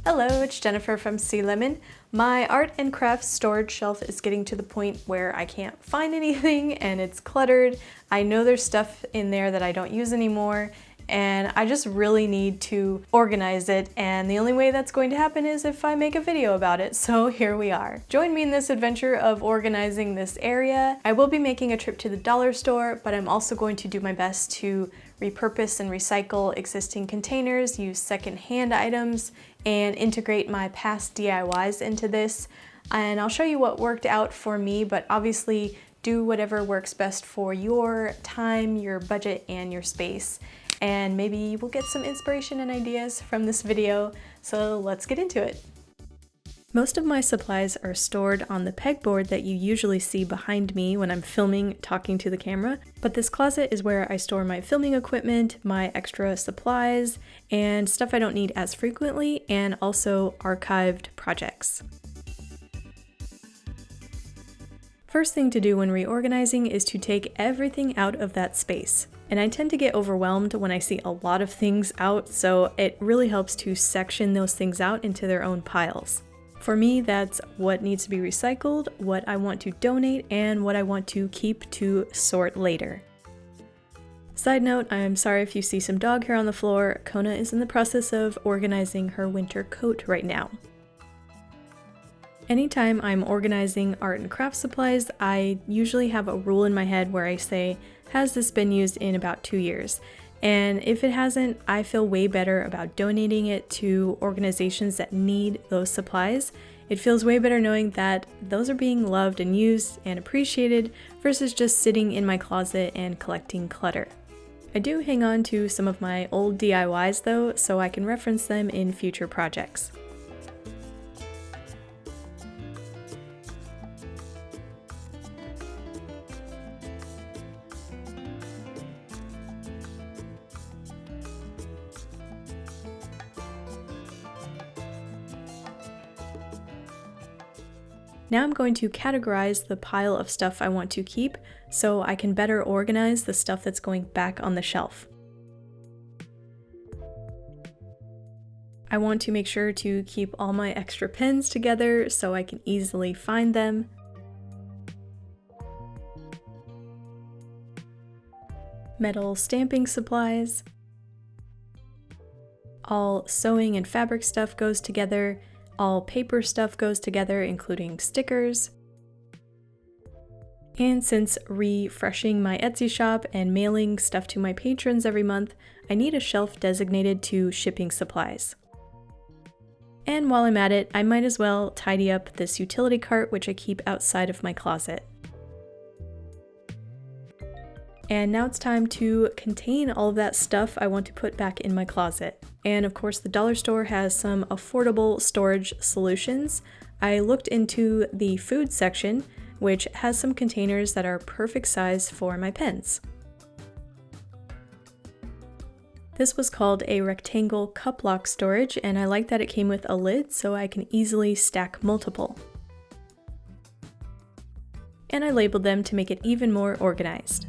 Hello, it's Jennifer from heysealemon. My art and crafts storage shelf is getting to the point where I can't find anything and it's cluttered. I know there's stuff in there that I don't use anymore and I just really need to organize it, and the only way that's going to happen is if I make a video about it, so here we are. Join me in this adventure of organizing this area. I will be making a trip to the dollar store, but I'm also going to do my best to repurpose and recycle existing containers, use second-hand items, and integrate my past DIYs into this. And I'll show you what worked out for me, but obviously do whatever works best for your time, your budget, and your space. And maybe we'll get some inspiration and ideas from this video, so let's get into it. Most of my supplies are stored on the pegboard that you usually see behind me when I'm filming, talking to the camera, but this closet is where I store my filming equipment, my extra supplies, and stuff I don't need as frequently, and also archived projects. First thing to do when reorganizing is to take everything out of that space. And I tend to get overwhelmed when I see a lot of things out, so it really helps to section those things out into their own piles. For me, that's what needs to be recycled, what I want to donate, and what I want to keep to sort later. Side note, I'm sorry if you see some dog hair on the floor. Kona is in the process of organizing her winter coat right now. Anytime I'm organizing art and craft supplies, I usually have a rule in my head where I say, has this been used in about 2 years? And if it hasn't, I feel way better about donating it to organizations that need those supplies. It feels way better knowing that those are being loved and used and appreciated versus just sitting in my closet and collecting clutter. I do hang on to some of my old DIYs though, so I can reference them in future projects. Now I'm going to categorize the pile of stuff I want to keep so I can better organize the stuff that's going back on the shelf. I want to make sure to keep all my extra pens together so I can easily find them. Metal stamping supplies. All sewing and fabric stuff goes together. All paper stuff goes together, including stickers. And since refreshing my Etsy shop and mailing stuff to my patrons every month, I need a shelf designated to shipping supplies. And while I'm at it, I might as well tidy up this utility cart, which I keep outside of my closet. And now it's time to contain all of that stuff I want to put back in my closet. And of course, the dollar store has some affordable storage solutions. I looked into the food section, which has some containers that are perfect size for my pens. This was called a rectangle cup lock storage, and I like that it came with a lid so I can easily stack multiple. And I labeled them to make it even more organized.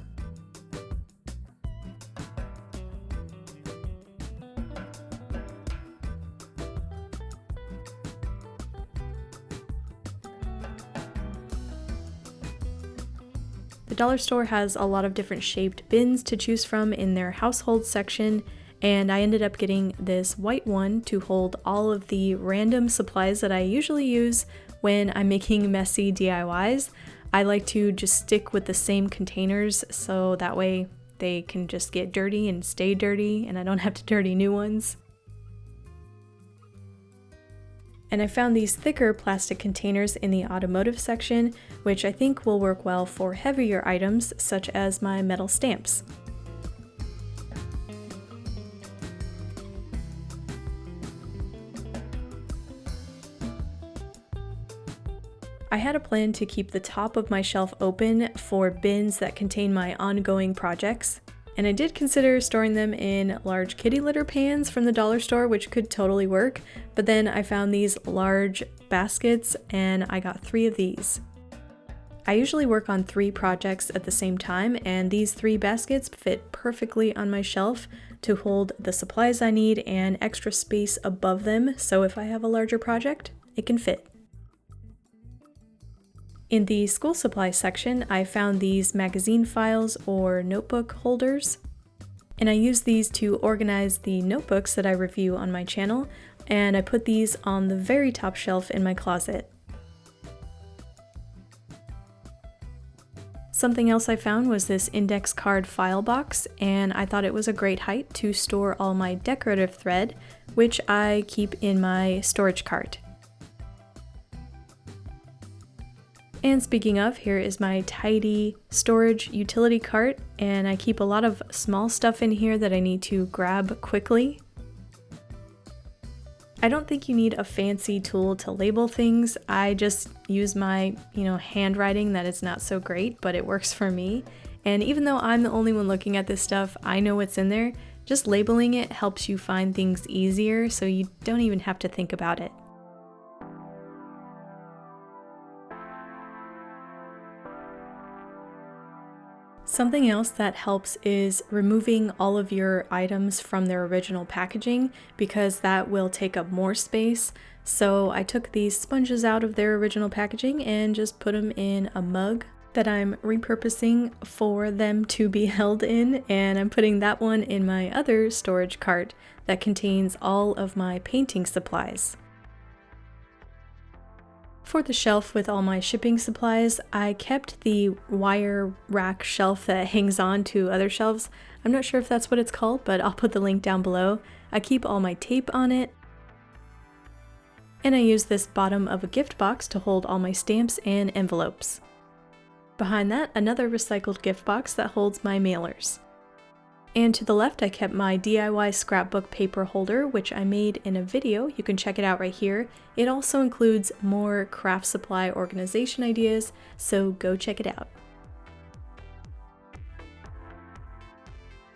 The dollar store has a lot of different shaped bins to choose from in their household section, and I ended up getting this white one to hold all of the random supplies that I usually use when I'm making messy DIYs. I like to just stick with the same containers so that way they can just get dirty and stay dirty and I don't have to dirty new ones. And I found these thicker plastic containers in the automotive section, which I think will work well for heavier items such as my metal stamps. I had a plan to keep the top of my shelf open for bins that contain my ongoing projects. And I did consider storing them in large kitty litter pans from the dollar store, which could totally work, but then I found these large baskets and I got 3 of these. I usually work on 3 projects at the same time, and these 3 baskets fit perfectly on my shelf, to hold the supplies I need and extra space above them, so if I have a larger project, it can fit. In the school supply section, I found these magazine files or notebook holders, and I use these to organize the notebooks that I review on my channel, and I put these on the very top shelf in my closet. Something else I found was this index card file box, and I thought it was a great height to store all my decorative thread, which I keep in my storage cart. And speaking of, here is my tidy storage utility cart, and I keep a lot of small stuff in here that I need to grab quickly. I don't think you need a fancy tool to label things. I just use my, handwriting that is not so great, but it works for me. And even though I'm the only one looking at this stuff, I know what's in there. Just labeling it helps you find things easier, so you don't even have to think about it. Something else that helps is removing all of your items from their original packaging, because that will take up more space. So I took these sponges out of their original packaging and just put them in a mug that I'm repurposing for them to be held in, and I'm putting that one in my other storage cart that contains all of my painting supplies. For the shelf with all my shipping supplies, I kept the wire rack shelf that hangs on to other shelves. I'm not sure if that's what it's called, but I'll put the link down below. I keep all my tape on it. And I use this bottom of a gift box to hold all my stamps and envelopes. Behind that, another recycled gift box that holds my mailers. And to the left, I kept my DIY scrapbook paper holder, which I made in a video. You can check it out right here. It also includes more craft supply organization ideas, so go check it out.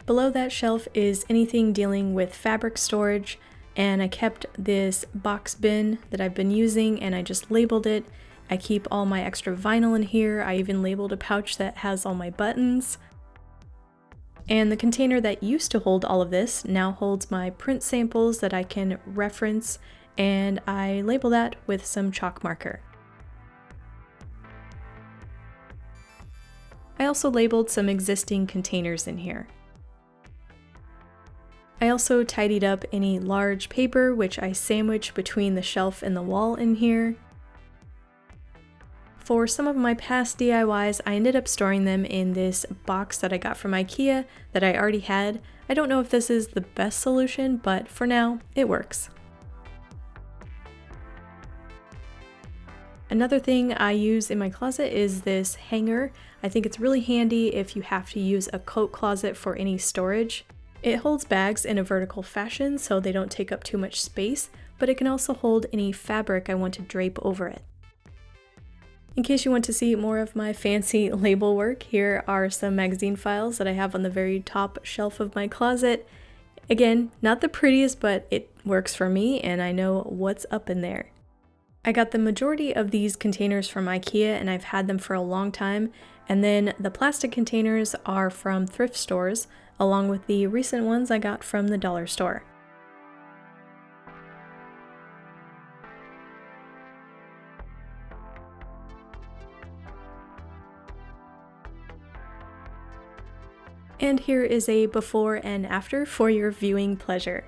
Below that shelf is anything dealing with fabric storage, and I kept this box bin that I've been using and I just labeled it. I keep all my extra vinyl in here. I even labeled a pouch that has all my buttons. And the container that used to hold all of this now holds my print samples that I can reference, and I label that with some chalk marker. I also labeled some existing containers in here. I also tidied up any large paper, which I sandwiched between the shelf and the wall in here. For some of my past DIYs, I ended up storing them in this box that I got from IKEA that I already had. I don't know if this is the best solution, but for now, it works. Another thing I use in my closet is this hanger. I think it's really handy if you have to use a coat closet for any storage. It holds bags in a vertical fashion so they don't take up too much space, but it can also hold any fabric I want to drape over it. In case you want to see more of my fancy label work, here are some magazine files that I have on the very top shelf of my closet. Again, not the prettiest, but it works for me and I know what's up in there. I got the majority of these containers from IKEA and I've had them for a long time, and then the plastic containers are from thrift stores, along with the recent ones I got from the dollar store. And here is a before and after for your viewing pleasure.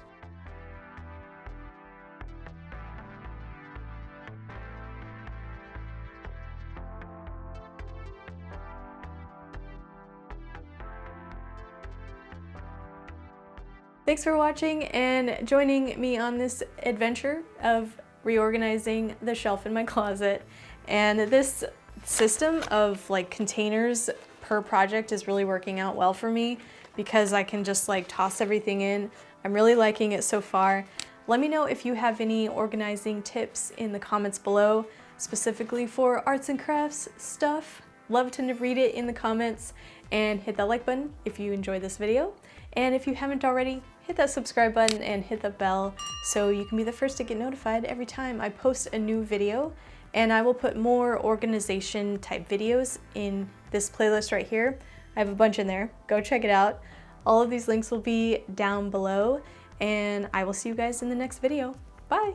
Thanks for watching and joining me on this adventure of reorganizing the shelf in my closet. And this system of containers per project is really working out well for me because I can just toss everything in. I'm really liking it so far. Let me know if you have any organizing tips in the comments below, specifically for arts and crafts stuff. Love to read it in the comments, and hit that like button if you enjoyed this video. And if you haven't already, hit that subscribe button and hit the bell so you can be the first to get notified every time I post a new video. And I will put more organization type videos in this playlist right here. I have a bunch in there. Go check it out. All of these links will be down below, and I will see you guys in the next video. Bye!